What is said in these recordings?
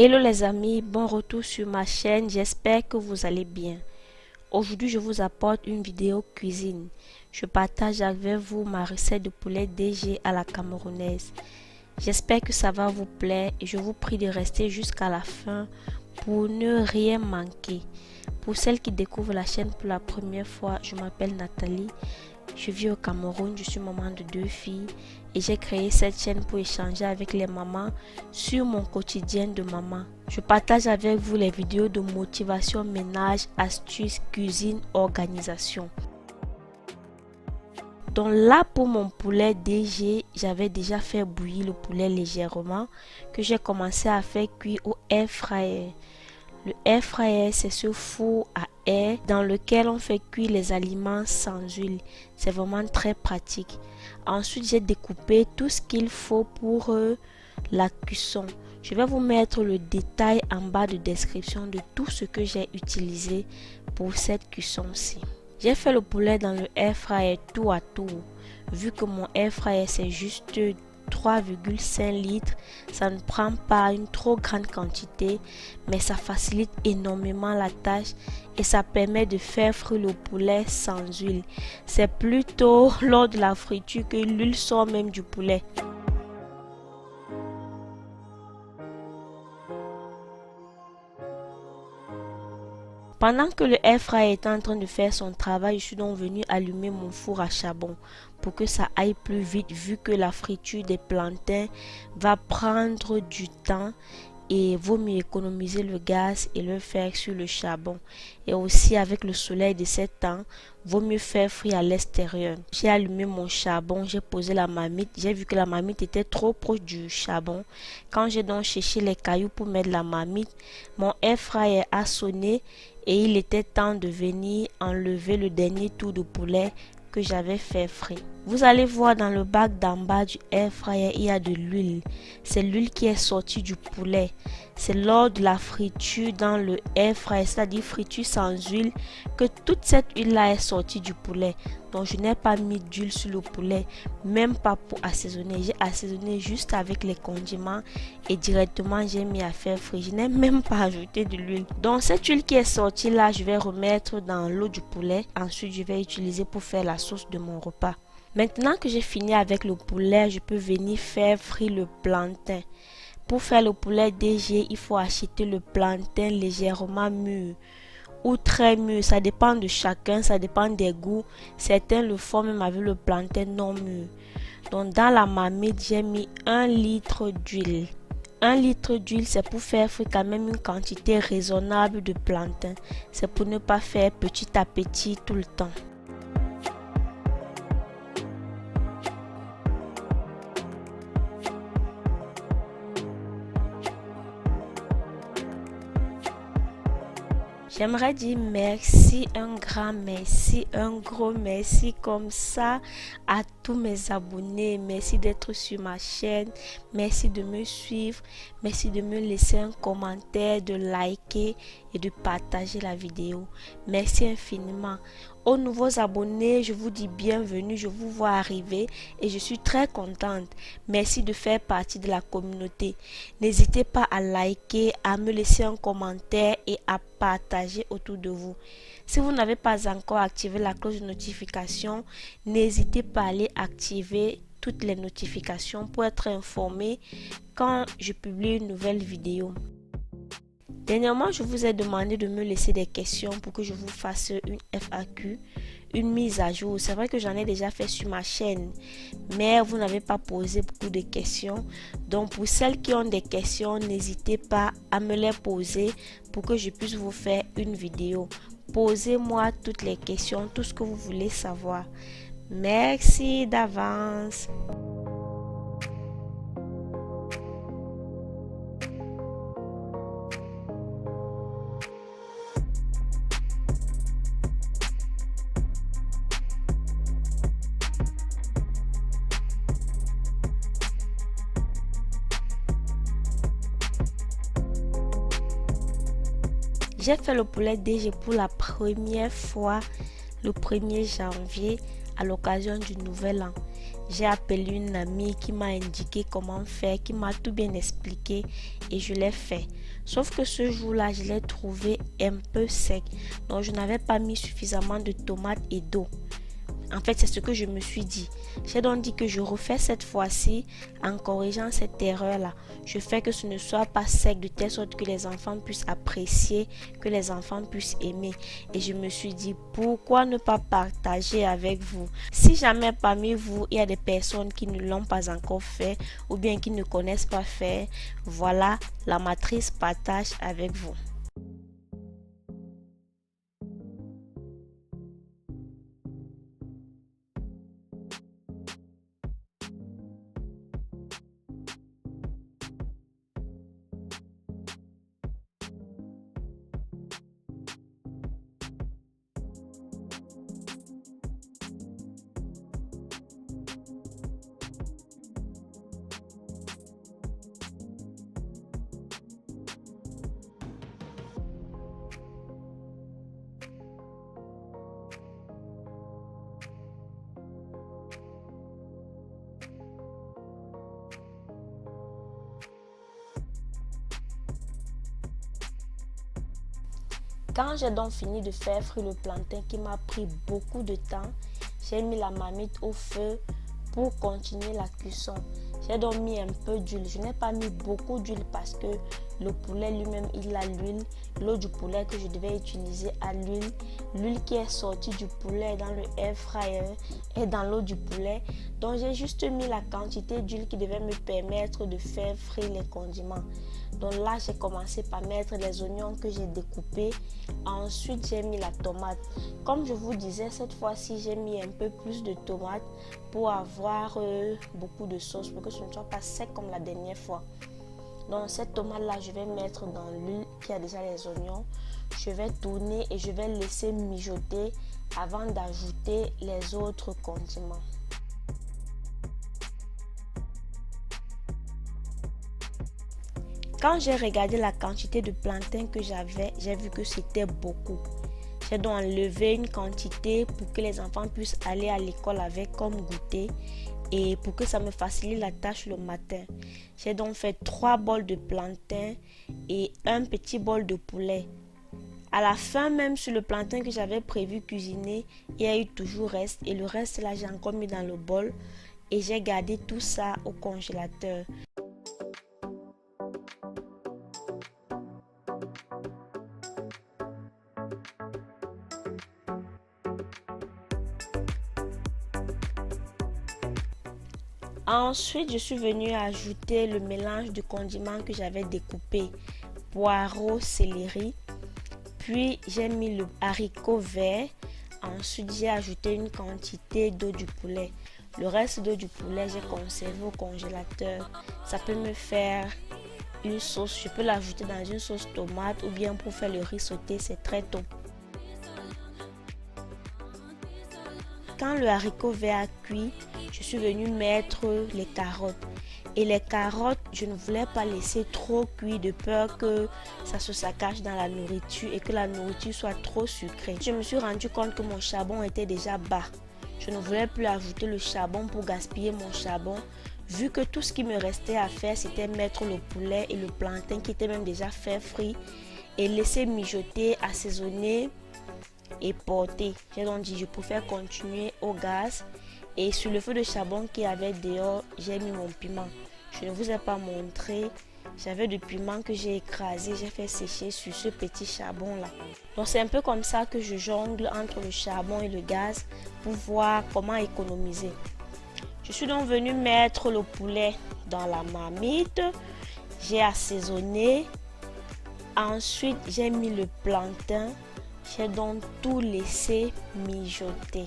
Hello les amis, bon retour sur ma chaîne, j'espère que vous allez bien. Aujourd'hui je vous apporte une vidéo cuisine. Je partage avec vous ma recette de poulet DG à la camerounaise. J'espère que ça va vous plaire et je vous prie de rester jusqu'à la fin pour ne rien manquer. Pour celles qui découvrent la chaîne pour la première fois, je m'appelle Nathalie. Je vis au Cameroun, je suis maman de 2 filles et j'ai créé cette chaîne pour échanger avec les mamans sur mon quotidien de maman. Je partage avec vous les vidéos de motivation, ménage, astuces, cuisine, organisation. Donc là pour mon poulet DG, j'avais déjà fait bouillir le poulet légèrement que j'ai commencé à faire cuire au air fryer. Le air fryer, c'est ce four à air dans lequel on fait cuire les aliments sans huile. C'est vraiment très pratique. Ensuite, j'ai découpé tout ce qu'il faut pour la cuisson. Je vais vous mettre le détail en bas de description de tout ce que j'ai utilisé pour cette cuisson-ci. J'ai fait le poulet dans le air fryer tour à tour. Vu que mon air fryer c'est juste 3,5 litres, ça ne prend pas une trop grande quantité, mais ça facilite énormément la tâche et ça permet de faire frire le poulet sans huile. C'est plutôt lors de la friture que l'huile sort même du poulet. Pendant que le air fryer était en train de faire son travail, je suis donc venue allumer mon four à charbon pour que ça aille plus vite vu que la friture des plantains va prendre du temps et vaut mieux économiser le gaz et le faire sur le charbon. Et aussi avec le soleil de ces temps, vaut mieux faire frire à l'extérieur. J'ai allumé mon charbon, j'ai posé la marmite, j'ai vu que la marmite était trop proche du charbon. Quand j'ai donc cherché les cailloux pour mettre la marmite, mon air fryer a sonné et il était temps de venir enlever le dernier tour de poulet que j'avais fait frire. Vous allez voir dans le bac d'en bas du air fryer, il y a de l'huile. C'est l'huile qui est sortie du poulet. C'est lors de la friture dans le air fryer, c'est-à-dire friture sans huile, que toute cette huile-là est sortie du poulet. Donc je n'ai pas mis d'huile sur le poulet, même pas pour assaisonner. J'ai assaisonné juste avec les condiments et directement j'ai mis à faire frire. Je n'ai même pas ajouté de l'huile. Donc cette huile qui est sortie là, je vais remettre dans l'eau du poulet. Ensuite je vais utiliser pour faire la sauce de mon repas. Maintenant que j'ai fini avec le poulet, je peux venir faire frire le plantain. Pour faire le poulet DG, il faut acheter le plantain légèrement mûr ou très mûr. Ça dépend de chacun, ça dépend des goûts. Certains le font même avec le plantain non mûr. Donc dans la marmite, j'ai mis 1 litre d'huile. 1 litre d'huile, c'est pour faire frire quand même une quantité raisonnable de plantain. C'est pour ne pas faire petit à petit tout le temps. J'aimerais dire merci, un grand merci, un gros merci comme ça à tous mes abonnés. Merci d'être sur ma chaîne, merci de me suivre, merci de me laisser un commentaire, de liker et de partager la vidéo. Merci infiniment. Aux nouveaux abonnés, je vous dis bienvenue, je vous vois arriver et je suis très contente. Merci de faire partie de la communauté. N'hésitez pas à liker, à me laisser un commentaire et à partager autour de vous. Si vous n'avez pas encore activé la cloche de notification, n'hésitez pas à aller activer toutes les notifications pour être informé quand je publie une nouvelle vidéo. Dernièrement, je vous ai demandé de me laisser des questions pour que je vous fasse une FAQ, une mise à jour. C'est vrai que j'en ai déjà fait sur ma chaîne, mais vous n'avez pas posé beaucoup de questions. Donc, pour celles qui ont des questions, n'hésitez pas à me les poser pour que je puisse vous faire une vidéo. Posez-moi toutes les questions, tout ce que vous voulez savoir. Merci d'avance. J'ai fait le poulet DG pour la première fois le 1er janvier à l'occasion du nouvel an. J'ai appelé une amie qui m'a indiqué comment faire, qui m'a tout bien expliqué et je l'ai fait. Sauf que ce jour-là, je l'ai trouvé un peu sec. Donc, je n'avais pas mis suffisamment de tomates et d'eau. En fait, c'est ce que je me suis dit. J'ai donc dit que je refais cette fois-ci en corrigeant cette erreur-là. Je fais que ce ne soit pas sec de telle sorte que les enfants puissent apprécier, que les enfants puissent aimer. Et je me suis dit, pourquoi ne pas partager avec vous? Si jamais parmi vous, il y a des personnes qui ne l'ont pas encore fait ou bien qui ne connaissent pas faire, voilà, la matrice partage avec vous. Quand j'ai donc fini de faire frire le plantain qui m'a pris beaucoup de temps, j'ai mis la marmite au feu pour continuer la cuisson. J'ai donc mis un peu d'huile. Je n'ai pas mis beaucoup d'huile parce que le poulet lui-même, il a l'huile. L'eau du poulet que je devais utiliser a l'huile. L'huile qui est sortie du poulet dans le air fryer est dans l'eau du poulet. Donc j'ai juste mis la quantité d'huile qui devait me permettre de faire frire les condiments. Donc là, j'ai commencé par mettre les oignons que j'ai découpés. Ensuite, j'ai mis la tomate. Comme je vous disais, cette fois-ci, j'ai mis un peu plus de tomates pour avoir beaucoup de sauce, pour que ce ne soit pas sec comme la dernière fois. Donc cette tomate-là, je vais mettre dans l'huile qui a déjà les oignons. Je vais tourner et je vais laisser mijoter avant d'ajouter les autres condiments. Quand j'ai regardé la quantité de plantain que j'avais, j'ai vu que c'était beaucoup. J'ai donc enlevé une quantité pour que les enfants puissent aller à l'école avec comme goûter et pour que ça me facilite la tâche le matin. J'ai donc fait 3 bols de plantain et un petit bol de poulet. À la fin même sur le plantain que j'avais prévu cuisiner, il y a eu toujours reste et le reste là j'ai encore mis dans le bol et j'ai gardé tout ça au congélateur. Ensuite, je suis venue ajouter le mélange de condiments que j'avais découpé, poireaux, céleri. Puis, j'ai mis le haricot vert. Ensuite, j'ai ajouté une quantité d'eau du poulet. Le reste d'eau du poulet, j'ai conservé au congélateur. Ça peut me faire une sauce. Je peux l'ajouter dans une sauce tomate ou bien pour faire le riz sauté, c'est très top. Quand le haricot vert a cuit, je suis venue mettre les carottes. Et les carottes, je ne voulais pas laisser trop cuire de peur que ça se saccage dans la nourriture et que la nourriture soit trop sucrée. Je me suis rendu compte que mon charbon était déjà bas. Je ne voulais plus ajouter le charbon pour gaspiller mon charbon. Vu que tout ce qui me restait à faire, c'était mettre le poulet et le plantain qui était même déjà fait frit et laisser mijoter, assaisonner et porter. J'ai donc dit je préfère continuer au gaz et sur le feu de charbon qu'il y avait dehors, j'ai mis mon piment. Je ne vous ai pas montré, j'avais du piment que j'ai écrasé, j'ai fait sécher sur ce petit charbon là. Donc c'est un peu comme ça que je jongle entre le charbon et le gaz pour voir comment économiser. Je suis donc venue mettre le poulet dans la marmite, j'ai assaisonné, ensuite j'ai mis le plantain. J'ai donc tout laissé mijoter.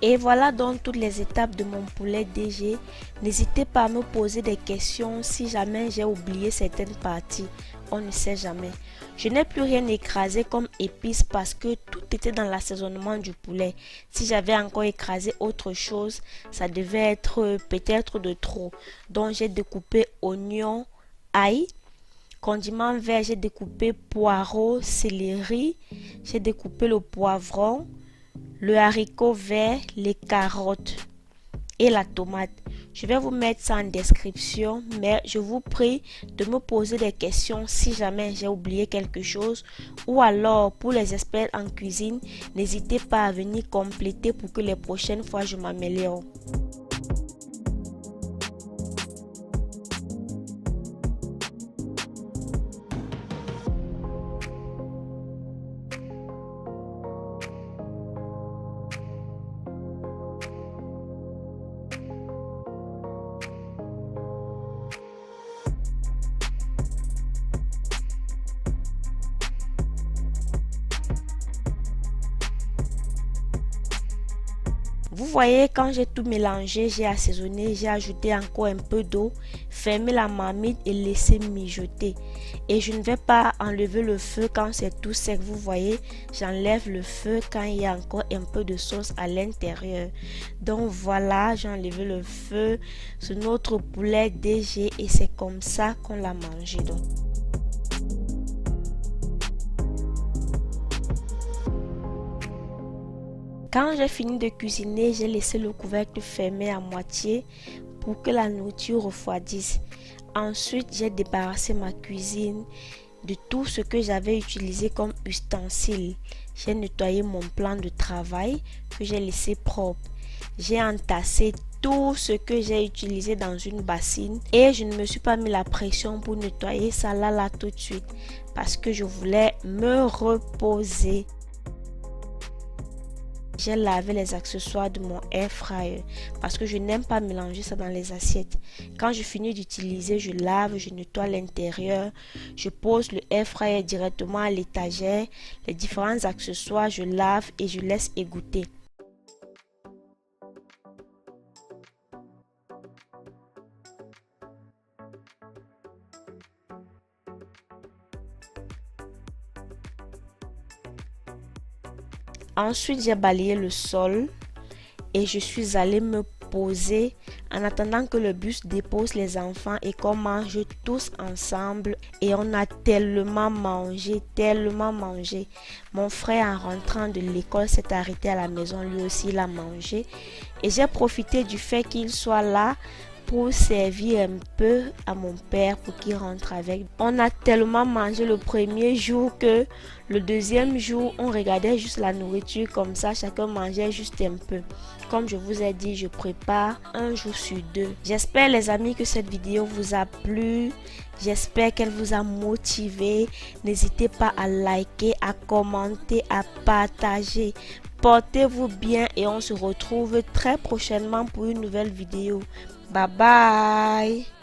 Et voilà donc toutes les étapes de mon poulet DG. N'hésitez pas à me poser des questions si jamais j'ai oublié certaines parties. On ne sait jamais. Je n'ai plus rien écrasé comme épices parce que tout était dans l'assaisonnement du poulet. Si j'avais encore écrasé autre chose, ça devait être peut-être de trop. Donc j'ai découpé oignon, ail, condiment vert, j'ai découpé poireau, céleri, j'ai découpé le poivron, le haricot vert, les carottes et la tomate. Je vais vous mettre ça en description, mais je vous prie de me poser des questions si jamais j'ai oublié quelque chose, ou alors pour les experts en cuisine, n'hésitez pas à venir compléter pour que les prochaines fois je m'améliore. Vous voyez, quand j'ai tout mélangé, j'ai assaisonné, j'ai ajouté encore un peu d'eau, fermé la marmite et laissé mijoter. Et je ne vais pas enlever le feu quand c'est tout sec. Vous voyez, j'enlève le feu quand il y a encore un peu de sauce à l'intérieur. Donc voilà, j'ai enlevé le feu sur notre poulet DG et c'est comme ça qu'on l'a mangé. Donc. Quand j'ai fini de cuisiner, j'ai laissé le couvercle fermé à moitié pour que la nourriture refroidisse. Ensuite, j'ai débarrassé ma cuisine de tout ce que j'avais utilisé comme ustensile. J'ai nettoyé mon plan de travail que j'ai laissé propre. J'ai entassé tout ce que j'ai utilisé dans une bassine et je ne me suis pas mis la pression pour nettoyer ça là tout de suite parce que je voulais me reposer. J'ai lavé les accessoires de mon air fryer parce que je n'aime pas mélanger ça dans les assiettes. Quand je finis d'utiliser, je lave, je nettoie l'intérieur, je pose le air fryer directement à l'étagère. Les différents accessoires, je lave et je laisse égoutter. Ensuite, j'ai balayé le sol et je suis allée me poser en attendant que le bus dépose les enfants et qu'on mange tous ensemble. Et on a tellement mangé, tellement mangé. Mon frère, en rentrant de l'école, s'est arrêté à la maison. Lui aussi, il a mangé. Et j'ai profité du fait qu'il soit là pour servir un peu à mon père pour qu'il rentre avec. On a tellement mangé le premier jour que le deuxième jour, on regardait juste la nourriture comme ça, chacun mangeait juste un peu. Comme je vous ai dit, je prépare un jour sur deux. J'espère les amis que cette vidéo vous a plu. J'espère qu'elle vous a motivé. N'hésitez pas à liker, à commenter, à partager. Portez-vous bien et on se retrouve très prochainement pour une nouvelle vidéo. Bye bye.